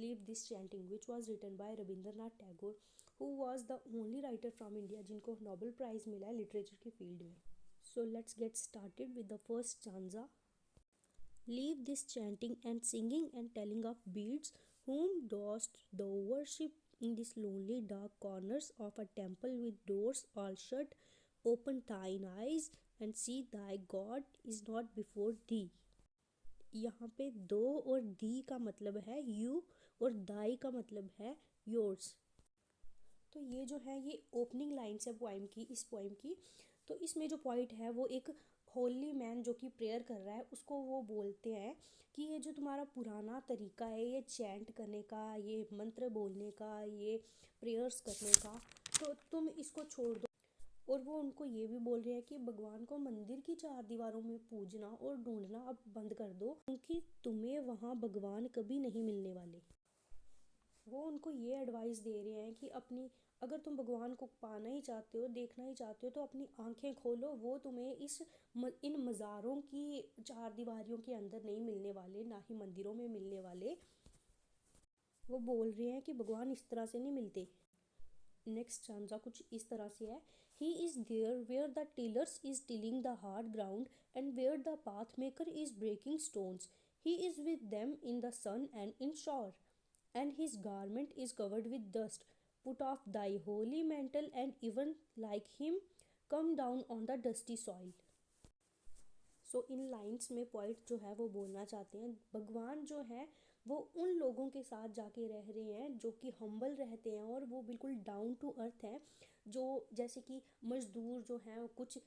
Leave this chanting which was written by Rabindranath Tagore who was the only writer from India जिनको Nobel prize मिला है literature की field में। So let's get started with the first stanza. Leave this chanting and singing and telling of beads, whom dost thou worship in these lonely dark corners of a temple with doors all shut? Open thine eyes and see thy God is not before thee. यहाँ पे दो और दी का मतलब है you और दाई का मतलब है योर्स। तो ये जो है ये ओपनिंग लाइन्स है पोइम की, इस पोइम की। तो इसमें जो पॉइंट है वो एक होली मैन जो कि प्रेयर कर रहा है उसको वो बोलते हैं कि ये जो तुम्हारा पुराना तरीका है ये चैंट करने का, ये मंत्र बोलने का, ये प्रेयर्स करने का, तो तुम इसको छोड़ दो। और वो उनको ये भी बोल रहे हैं कि भगवान को मंदिर की चार दीवारों में पूजना और ढूंढना अब बंद कर दो, क्योंकि तुम्हें वहाँ भगवान कभी नहीं मिलने वाले। वो उनको ये एडवाइस दे रहे हैं कि अपनी अगर तुम भगवान को पाना ही चाहते हो, देखना ही चाहते हो, तो अपनी आंखें खोलो, वो तुम्हें इन मज़ारों की चार दीवारियों के अंदर नहीं मिलने वाले, ना ही मंदिरों में मिलने वाले। वो बोल रहे हैं कि भगवान इस तरह से नहीं मिलते। नेक्स्ट स्टांजा कुछ इस तरह से है। He is there where the tillers is tilling the hard ground and where the path maker is breaking stones. He is with them in the sun and in shower and his garment is covered with dust. Put off thy holy mantle and even like him come down on the dusty soil. So in lines में point जो है वो बोलना चाहते हैं भगवान जो है वो उन लोगों के साथ जाके रह रहे हैं जो कि हम्बल रहते हैं और वो बिल्कुल डाउन टू अर्थ हैं, जो जैसे कि मजदूर जो हैं कुछ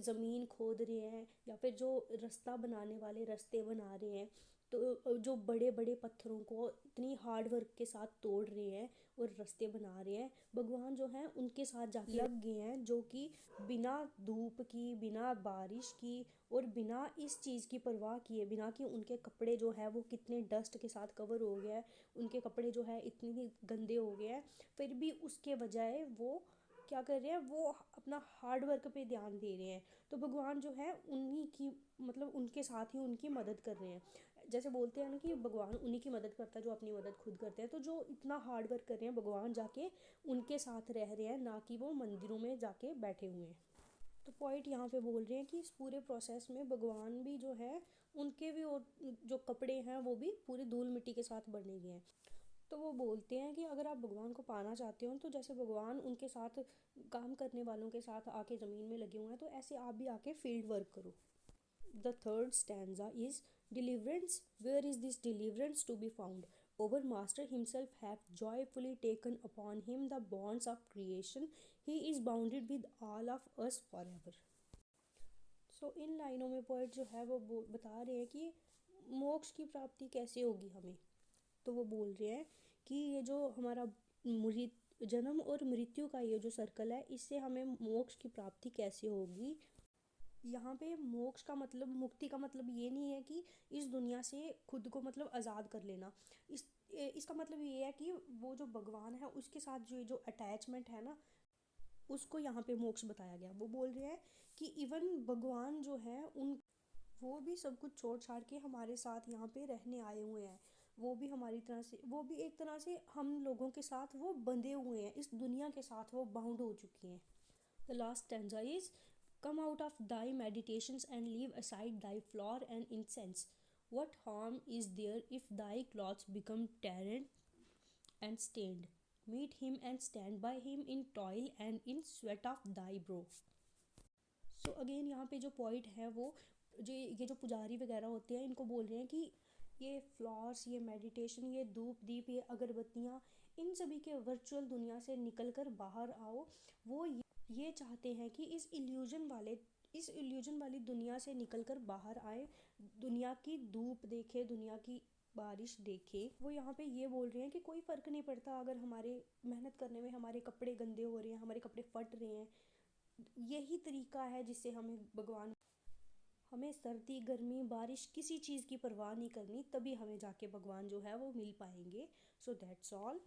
ज़मीन खोद रहे हैं या फिर जो रास्ता बनाने वाले रास्ते बना रहे हैं, तो जो बड़े बड़े पत्थरों को इतनी हार्ड वर्क के साथ तोड़ रहे हैं और रास्ते बना रहे हैं, भगवान जो हैं उनके साथ जाके लग गए हैं, जो कि बिना धूप की, बिना बारिश की और बिना इस चीज़ की परवाह किए बिना कि उनके कपड़े जो है वो कितने डस्ट के साथ कवर हो गया है, उनके कपड़े जो है इतने गंदे हो गए हैं, फिर भी उसके बजाय वो क्या कर रहे हैं, वो अपना हार्ड वर्क पे ध्यान दे रहे हैं। तो भगवान जो है उन्हीं की मतलब उनके साथ ही उनकी मदद कर रहे हैं। जैसे बोलते हैं ना कि भगवान उन्हीं की मदद करता है जो अपनी मदद खुद करते हैं, तो जो इतना हार्ड वर्क कर रहे हैं भगवान जाके उनके साथ रह रहे हैं, ना कि वो मंदिरों में जाके बैठे हुए हैं। तो पॉइंट यहाँ पे बोल रहे हैं कि इस पूरे प्रोसेस में भगवान भी जो है उनके भी और जो कपड़े हैं वो भी पूरी धूल मिट्टी के साथ बने गए हैं। तो वो बोलते हैं कि अगर आप भगवान को पाना चाहते हो तो जैसे भगवान उनके साथ काम करने वालों के साथ आके ज़मीन में लगे हुए हैं, तो ऐसे आप भी आके फील्ड वर्क करो। The third stanza is deliverance. Where is this deliverance to be found? Our Master himself hath joyfully taken upon him the bonds of creation. He is bounded with all of us forever. So इन लाइनों में poet जो है वो बता रहे हैं कि मोक्ष की प्राप्ति कैसे होगी हमें। तो वो बोल रहे हैं कि ये जो हमारा जन्म और मृत्यु का ये जो सर्कल है, इससे हमें मोक्ष की प्राप्ति कैसे होगी। यहाँ पे मोक्ष का मतलब, मुक्ति का मतलब ये नहीं है कि इस दुनिया से खुद को मतलब आज़ाद कर लेना। इसका मतलब ये है कि वो जो भगवान है उसके साथ जो अटैचमेंट है ना, उसको यहाँ पे मोक्ष बताया गया। वो बोल रहे हैं कि इवन भगवान जो है उन वो भी सब कुछ छोड़ छाड़ के हमारे साथ यहाँ पे रहने आए हुए हैं। वो भी हमारी तरह से, वो भी एक तरह से हम लोगों के साथ वो बंधे हुए हैं, इस दुनिया के साथ वो बाउंड हो चुके हैं। The last stanza is Come out of thy meditations and leave aside thy flour and incense. What harm is there if thy clothes become torn and stained? Meet him and stand by him in toil and in sweat of thy brow. So again यहाँ पे जो point है वो जो ये जो पुजारी वगैरह होते हैं इनको बोल रहे हैं कि ये फ्लावर्स, ये मेडिटेशन, ये धूप दीप, ये अगरबत्तियाँ, इन सभी के वर्चुअल दुनिया से निकल कर बाहर आओ। वो ये चाहते हैं कि इस इल्यूजन वाली दुनिया से निकलकर बाहर आए, दुनिया की धूप देखे, दुनिया की बारिश देखे। वो यहाँ पे ये बोल रहे हैं कि कोई फ़र्क नहीं पड़ता अगर हमारे मेहनत करने में हमारे कपड़े गंदे हो रहे हैं, हमारे कपड़े फट रहे हैं। यही तरीका है जिससे हमें सर्दी गर्मी बारिश किसी चीज़ की परवाह नहीं करनी, तभी हमें जाके भगवान जो है वो मिल पाएंगे। So that's all.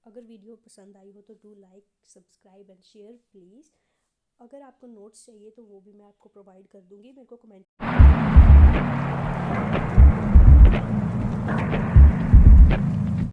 अगर वीडियो पसंद आई हो तो do like, subscribe and share please. अगर आपको नोट्स चाहिए तो वो भी मैं आपको प्रोवाइड कर दूँगी, मेरे को कमेंट